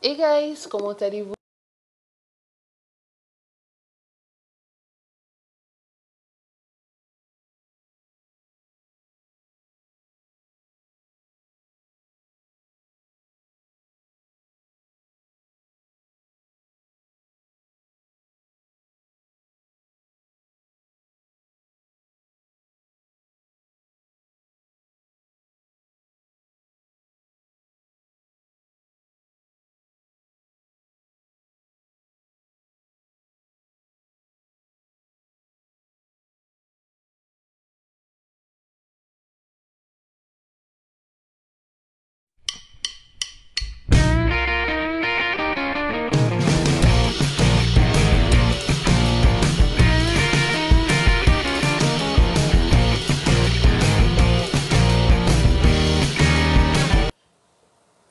Hey guys, comment allez-vous?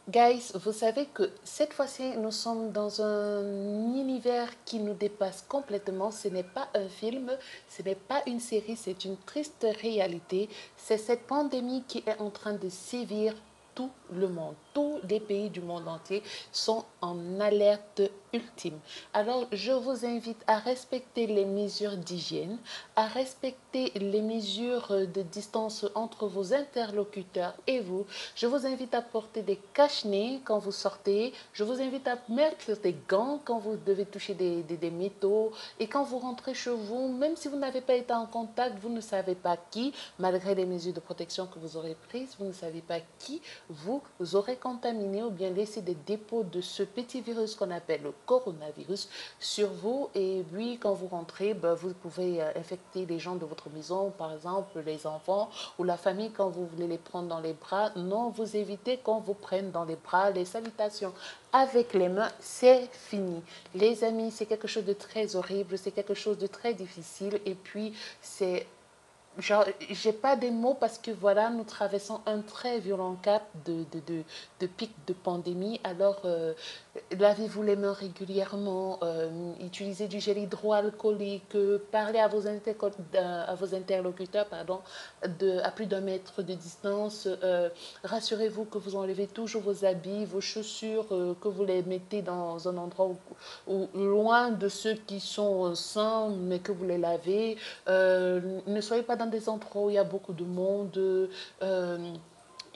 Guys, vous savez que cette fois-ci, nous sommes dans un univers qui nous dépasse complètement. Ce n'est pas un film, ce n'est pas une série, c'est une triste réalité. C'est cette pandémie qui est en train de sévir tout le monde. Tous les pays du monde entier sont en alerte ultime. Alors, je vous invite à respecter les mesures d'hygiène, à respecter les mesures de distance entre vos interlocuteurs et vous. Je vous invite à porter des cache-nez quand vous sortez. Je vous invite à mettre des gants quand vous devez toucher des métaux. Et quand vous rentrez chez vous, même si vous n'avez pas été en contact, vous ne savez pas qui, malgré les mesures de protection que vous aurez prises, vous ne savez pas qui vous aurez contaminé ou bien laissé des dépôts de ce petit virus qu'on appelle le coronavirus sur vous. Et puis, quand vous rentrez, vous pouvez infecter les gens de votre maison, par exemple les enfants ou la famille quand vous voulez les prendre dans les bras. Non, vous évitez qu'on vous prenne dans les bras. Les salutations avec les mains, c'est fini. Les amis, c'est quelque chose de très horrible, c'est quelque chose de très difficile. Et puis, c'est genre, j'ai pas des mots parce que voilà, nous traversons un très violent cap de pic de pandémie. Alors, lavez-vous les mains régulièrement, utilisez du gel hydroalcoolique, parlez à vos interlocuteurs pardon, à plus d'un mètre de distance. Rassurez-vous que vous enlevez toujours vos habits, vos chaussures, que vous les mettez dans un endroit loin de ceux qui sont sains, mais que vous les lavez. Ne soyez pas dans des endroits où il y a beaucoup de monde.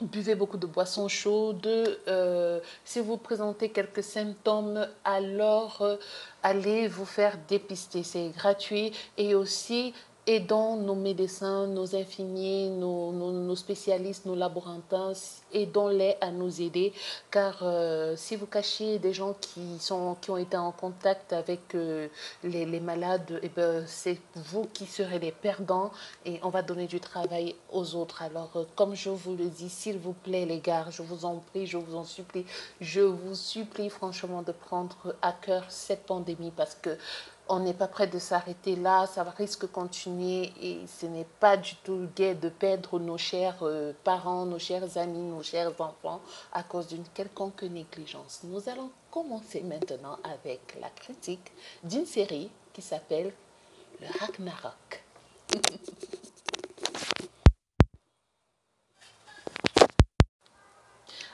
Buvez beaucoup de boissons chaudes. Si vous présentez quelques symptômes, alors allez vous faire dépister. C'est gratuit. Et aussi, aidons nos médecins, nos infirmiers, nos spécialistes, nos laborantins, aidons-les à nous aider. Car si vous cachez des gens qui ont été en contact avec les malades, eh ben, c'est vous qui serez les perdants et on va donner du travail aux autres. Alors, comme je vous le dis, s'il vous plaît, les gars, je vous en prie, je vous en supplie, je vous supplie franchement de prendre à cœur cette pandémie parce que on n'est pas prêt de s'arrêter là, ça risque de continuer et ce n'est pas du tout gai de perdre nos chers parents, nos chers amis, nos chers enfants à cause d'une quelconque négligence. Nous allons commencer maintenant avec la critique d'une série qui s'appelle le Ragnarok.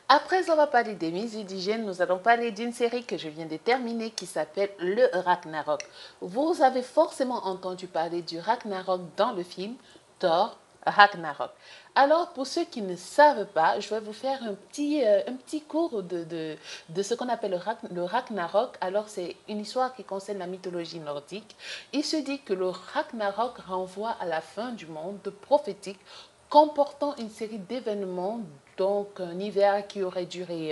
Après avoir parlé des mesures d'hygiène, nous allons parler d'une série que je viens de terminer qui s'appelle Le Ragnarok. Vous avez forcément entendu parler du Ragnarok dans le film Thor Ragnarok. Alors, pour ceux qui ne savent pas, je vais vous faire un petit cours de ce qu'on appelle le Ragnarok. Alors, c'est une histoire qui concerne la mythologie nordique. Il se dit que le Ragnarok renvoie à la fin du monde prophétique comportant une série d'événements, donc un hiver qui aurait duré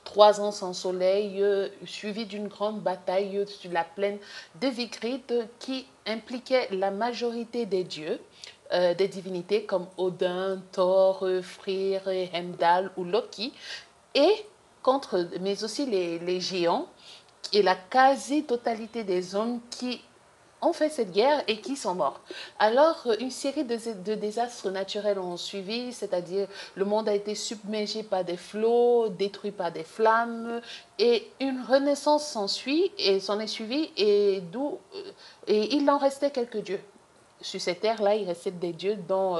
3 ans sans soleil, suivi d'une grande bataille sur la plaine de Vigrid qui impliquait la majorité des dieux, des divinités comme Odin, Thor, Freyr, Heimdall ou Loki, et mais aussi les géants et la quasi-totalité des hommes qui ont fait cette guerre et qui sont morts. Alors, une série de désastres naturels ont suivi, c'est-à-dire le monde a été submergé par des flots, détruit par des flammes, et une renaissance s'ensuit et s'en est suivie, et il en restait quelques dieux. Sur cette terre-là, il restait des dieux dont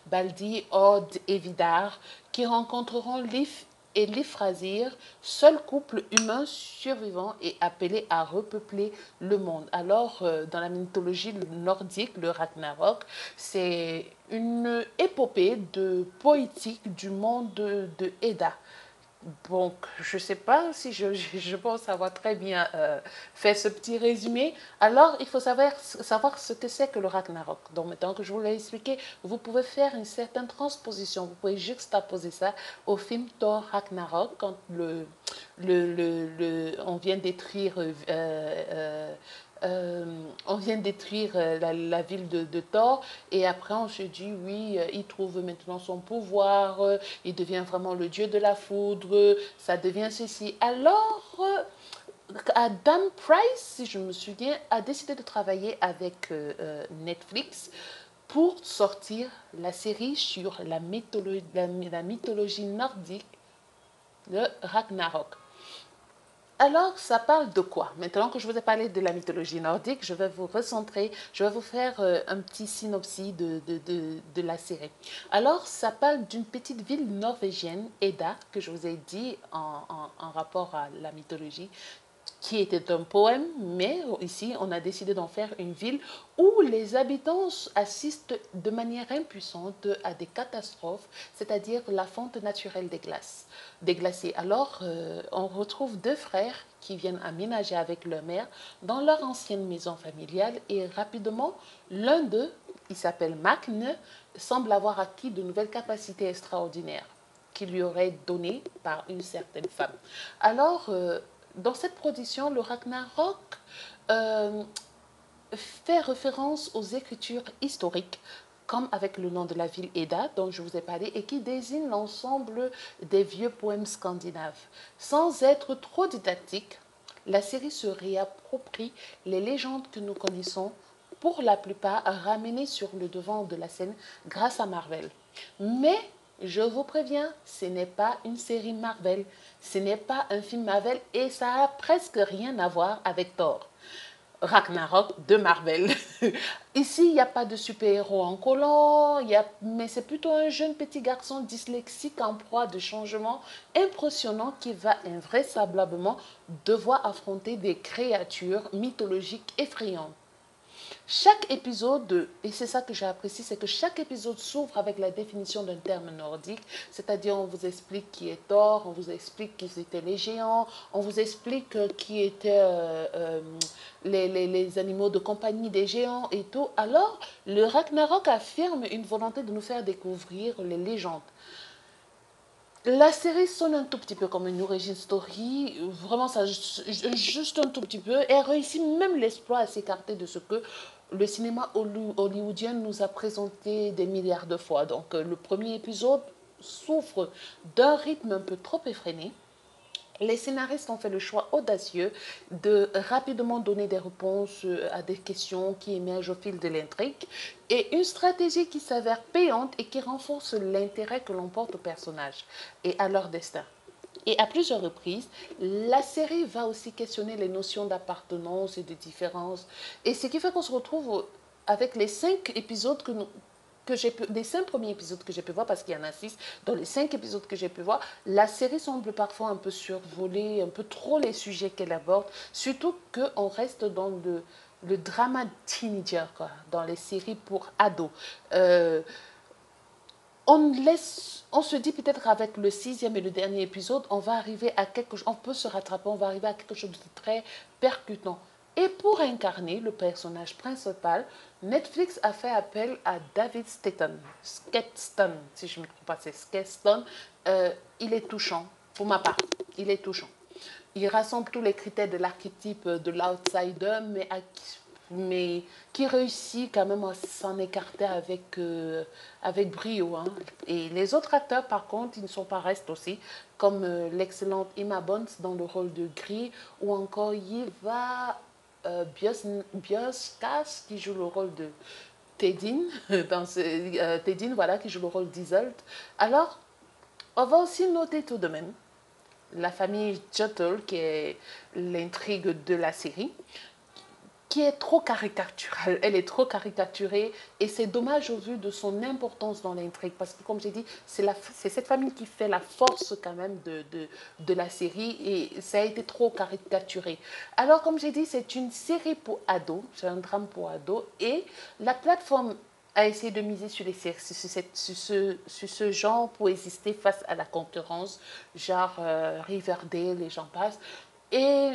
Baldi, Od et Vidar, qui rencontreront Lif et l'Ifrasir, seul couple humain survivant et appelé à repeupler le monde. Alors, dans la mythologie nordique, le Ragnarok, c'est une épopée de poétique du monde de Edda. Donc, je ne sais pas si je pense avoir très bien fait ce petit résumé. Alors, il faut savoir ce que c'est que le Ragnarok. Donc, maintenant que je vous l'ai expliqué, vous pouvez faire une certaine transposition. Vous pouvez juxtaposer ça au film Thor Ragnarok, quand on vient détruire on vient détruire la ville de Thor et après on se dit oui, il trouve maintenant son pouvoir, il devient vraiment le dieu de la foudre, ça devient ceci. Alors, Adam Price, si je me souviens, a décidé de travailler avec Netflix pour sortir la série sur la mythologie nordique, le Ragnarok. Alors, ça parle de quoi? Maintenant que je vous ai parlé de la mythologie nordique, je vais vous recentrer, je vais vous faire un petit synopsis de la série. Alors, ça parle d'une petite ville norvégienne, Edda, que je vous ai dit en rapport à la mythologie, qui était un poème, mais ici, on a décidé d'en faire une ville où les habitants assistent de manière impuissante à des catastrophes, c'est-à-dire la fonte naturelle des glaciers. Alors, on retrouve deux frères qui viennent aménager avec leur mère dans leur ancienne maison familiale et rapidement, l'un d'eux, il s'appelle Magne, semble avoir acquis de nouvelles capacités extraordinaires qui lui auraient données par une certaine femme. Alors, dans cette production, le Ragnarok euh, fait référence aux écritures historiques, comme avec le nom de la ville Edda, dont je vous ai parlé, et qui désigne l'ensemble des vieux poèmes scandinaves. Sans être trop didactique, la série se réapproprie les légendes que nous connaissons, pour la plupart ramenées sur le devant de la scène grâce à Marvel. Mais je vous préviens, ce n'est pas une série Marvel, ce n'est pas un film Marvel et ça a presque rien à voir avec Thor. Ragnarok de Marvel. Ici, il n'y a pas de super-héros en collant, mais c'est plutôt un jeune petit garçon dyslexique en proie de changements impressionnants qui va invraisemblablement devoir affronter des créatures mythologiques effrayantes. Chaque épisode, et c'est ça que j'ai apprécié, c'est que chaque épisode s'ouvre avec la définition d'un terme nordique, c'est-à-dire on vous explique qui est Thor, on vous explique qui étaient les géants, on vous explique qui étaient les animaux de compagnie des géants et tout. Alors, le Ragnarok affirme une volonté de nous faire découvrir les légendes. La série sonne un tout petit peu comme une origin story, vraiment ça, juste un tout petit peu. Elle réussit même l'exploit à s'écarter de ce que le cinéma hollywoodien nous a présenté des milliards de fois. Donc le premier épisode souffre d'un rythme un peu trop effréné. Les scénaristes ont fait le choix audacieux de rapidement donner des réponses à des questions qui émergent au fil de l'intrigue et une stratégie qui s'avère payante et qui renforce l'intérêt que l'on porte aux personnages et à leur destin. Et à plusieurs reprises, la série va aussi questionner les notions d'appartenance et de différence. Et ce qui fait qu'on se retrouve avec les 5 épisodes les 5 premiers épisodes que j'ai pu voir, parce qu'il y en a 6, dans les 5 épisodes que j'ai pu voir, la série semble parfois un peu survoler, un peu trop les sujets qu'elle aborde, surtout qu'on reste dans le drama teenager, quoi, dans les séries pour ados. On se dit peut-être avec le 6e et le dernier épisode, on va arriver à quelque chose, on peut se rattraper, on va arriver à quelque chose de très percutant. Et pour incarner le personnage principal, Netflix a fait appel à David Sketston, si je ne me trompe pas, c'est Sketston. Il est touchant, pour ma part, il est touchant. Il rassemble tous les critères de l'archétype de l'outsider, mais qui réussit quand même à s'en écarter avec brio. Hein. Et les autres acteurs, par contre, ils ne sont pas restés aussi, comme l'excellente Emma Bonds dans le rôle de Gris, ou encore Yiva Bioskas qui joue le rôle de Tedin, Tedin, voilà, qui joue le rôle d'Isolde. Alors, on va aussi noter tout de même la famille Juttle, qui est l'intrigue de la série, qui est trop caricaturale. Elle est trop caricaturée et c'est dommage au vu de son importance dans l'intrigue parce que comme j'ai dit, c'est cette famille qui fait la force quand même de la série et ça a été trop caricaturé. Alors comme j'ai dit, c'est une série pour ados, c'est un drame pour ados et la plateforme a essayé de miser sur, sur ce genre pour exister face à la concurrence, genre Riverdale et j'en passe. Et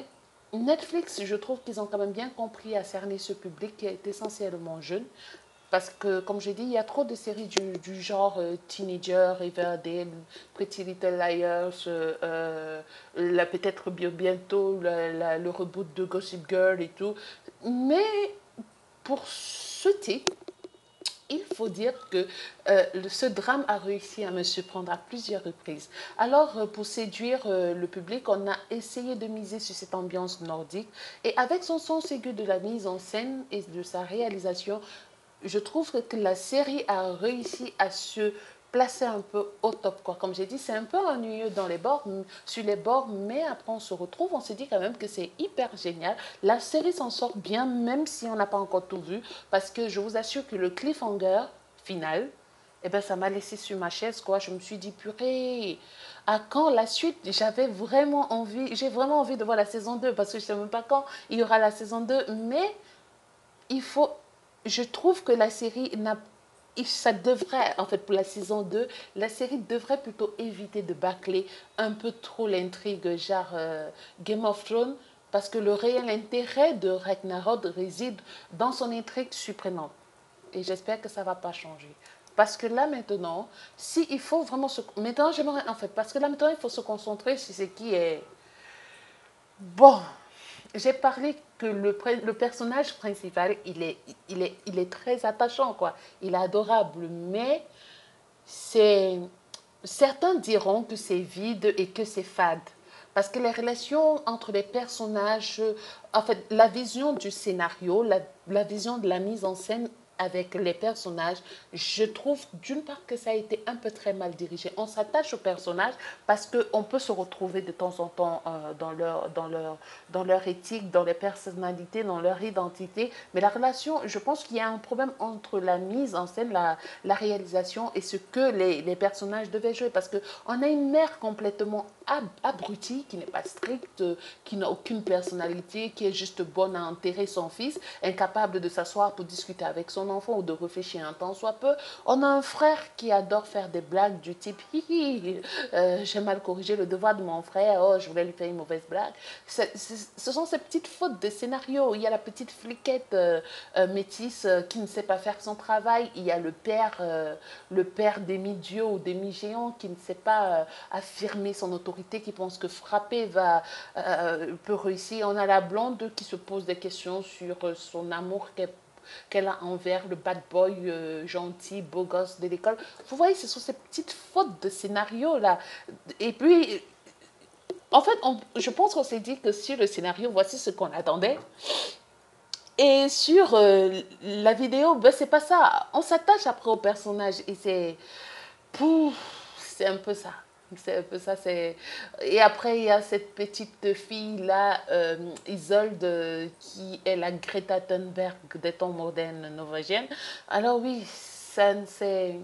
Netflix, je trouve qu'ils ont quand même bien compris à cerner ce public qui est essentiellement jeune. Parce que, comme j'ai dit, il y a trop de séries du genre Teenager, Riverdale, Pretty Little Liars, peut-être bientôt le reboot de Gossip Girl et tout. Mais pour ce type, il faut dire que ce drame a réussi à me surprendre à plusieurs reprises. Alors, pour séduire le public, on a essayé de miser sur cette ambiance nordique. Et avec son sens aigu de la mise en scène et de sa réalisation, je trouve que la série a réussi à se placer un peu au top, quoi. Comme j'ai dit, c'est un peu ennuyeux dans les bords, sur les bords, mais après on se retrouve, on se dit quand même que c'est hyper génial. La série s'en sort bien, même si on n'a pas encore tout vu, parce que je vous assure que le cliffhanger final, eh ben, ça m'a laissé sur ma chaise, quoi. Je me suis dit, purée, à quand la suite? J'ai vraiment envie de voir la saison 2 parce que je ne sais même pas quand il y aura la saison 2 mais il faut, je trouve que la série n'a ça devrait, en fait, pour la saison 2 la série devrait plutôt éviter de bâcler un peu trop l'intrigue, genre Game of Thrones, parce que le réel intérêt de Ragnarok réside dans son intrigue surprenante. Et j'espère que ça ne va pas changer. Parce que là maintenant, si il faut vraiment se... Maintenant, j'aimerais, en fait, parce que là maintenant, il faut se concentrer sur ce qui est... Bon, j'ai parlé que le personnage principal, il est très attachant, quoi. Il est adorable, mais c'est... Certains diront que c'est vide et que c'est fade. Parce que les relations entre les personnages, en fait, la vision du scénario, la vision de la mise en scène avec les personnages, je trouve d'une part que ça a été un peu très mal dirigé. On s'attache aux personnages parce qu'on peut se retrouver de temps en temps dans leur éthique, dans les personnalités, dans leur identité. Mais la relation, je pense qu'il y a un problème entre la mise en scène, la réalisation et ce que les personnages devaient jouer. Parce qu'on a une mère complètement abrutie, qui n'est pas stricte, qui n'a aucune personnalité, qui est juste bonne à enterrer son fils, incapable de s'asseoir pour discuter avec son enfant ou de réfléchir un temps soit peu. On a un frère qui adore faire des blagues du type hi, hi, j'ai mal corrigé le devoir de mon frère, oh, je voulais lui faire une mauvaise blague. Ce sont ces petites fautes de scénario. Il y a la petite fliquette métisse qui ne sait pas faire son travail. Il y a le père demi-dieu ou demi-géant qui ne sait pas affirmer son autorité, qui pense que frapper peut réussir. On a la blonde qui se pose des questions sur son amour qu'elle a envers le bad boy gentil, beau gosse de l'école. Vous voyez, ce sont ces petites fautes de scénario là. Et puis, en fait, je pense qu'on s'est dit que sur le scénario, voici ce qu'on attendait. Et sur la vidéo, ben, c'est pas ça. On s'attache après au personnage et c'est... Pouf, c'est un peu ça. C'est un peu ça. Et après, il y a cette petite fille-là, Isolde, qui est la Greta Thunberg des temps modernes norvégiennes. Alors oui, c'est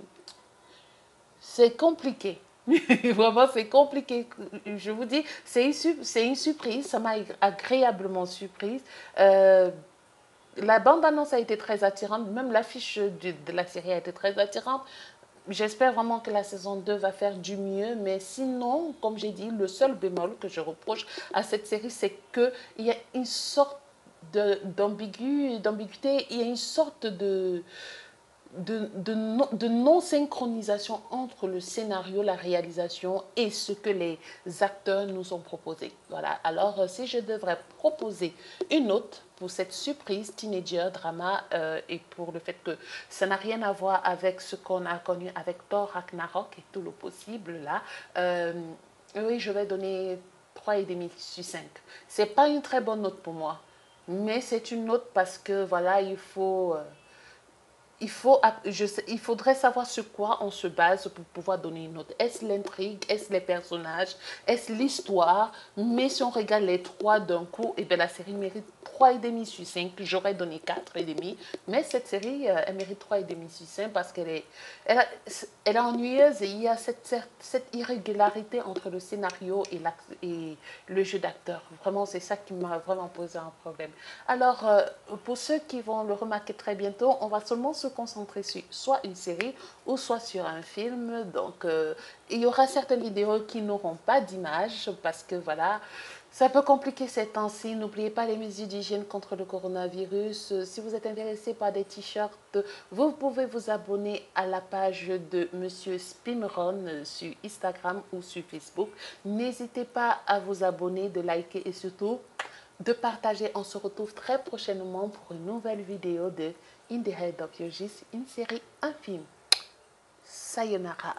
compliqué. Vraiment, c'est compliqué. Je vous dis, c'est une surprise. Ça m'a agréablement surprise. La bande-annonce a été très attirante. Même l'affiche de la série a été très attirante. J'espère vraiment que la saison 2 va faire du mieux, mais sinon, comme j'ai dit, le seul bémol que je reproche à cette série, c'est qu'il y a une sorte d'ambiguïté, il y a une sorte de non-synchronisation entre le scénario, la réalisation et ce que les acteurs nous ont proposé. Voilà. Alors, si je devrais proposer une note pour cette surprise teenager drama et pour le fait que ça n'a rien à voir avec ce qu'on a connu avec Thor Ragnarok et tout le possible là, oui, je vais donner 3,5 sur 5. C'est pas une très bonne note pour moi, mais c'est une note parce que voilà, il faut il faudrait savoir sur quoi on se base pour pouvoir donner une note. Est-ce l'intrigue? Est-ce les personnages? Est-ce l'histoire? Mais si on regarde les trois d'un coup, et bien la série mérite 3,5 sur 5. J'aurais donné 4,5. Mais cette série, elle mérite 3,5 sur 5 parce elle est ennuyeuse et il y a cette irrégularité entre le scénario et le jeu d'acteur. Vraiment, c'est ça qui m'a vraiment posé un problème. Alors, pour ceux qui vont le remarquer très bientôt, on va seulement se concentrer sur soit une série ou soit sur un film. Donc, il y aura certaines vidéos qui n'auront pas d'image parce que voilà, c'est un peu compliqué ces temps-ci. N'oubliez pas les mesures d'hygiène contre le coronavirus. Si vous êtes intéressé par des t-shirts, vous pouvez vous abonner à la page de Monsieur Spimron sur Instagram ou sur Facebook. N'hésitez pas à vous abonner, de liker et surtout de partager. On se retrouve très prochainement pour une nouvelle vidéo de In the Head of Your Gist, une série, un film. Sayonara.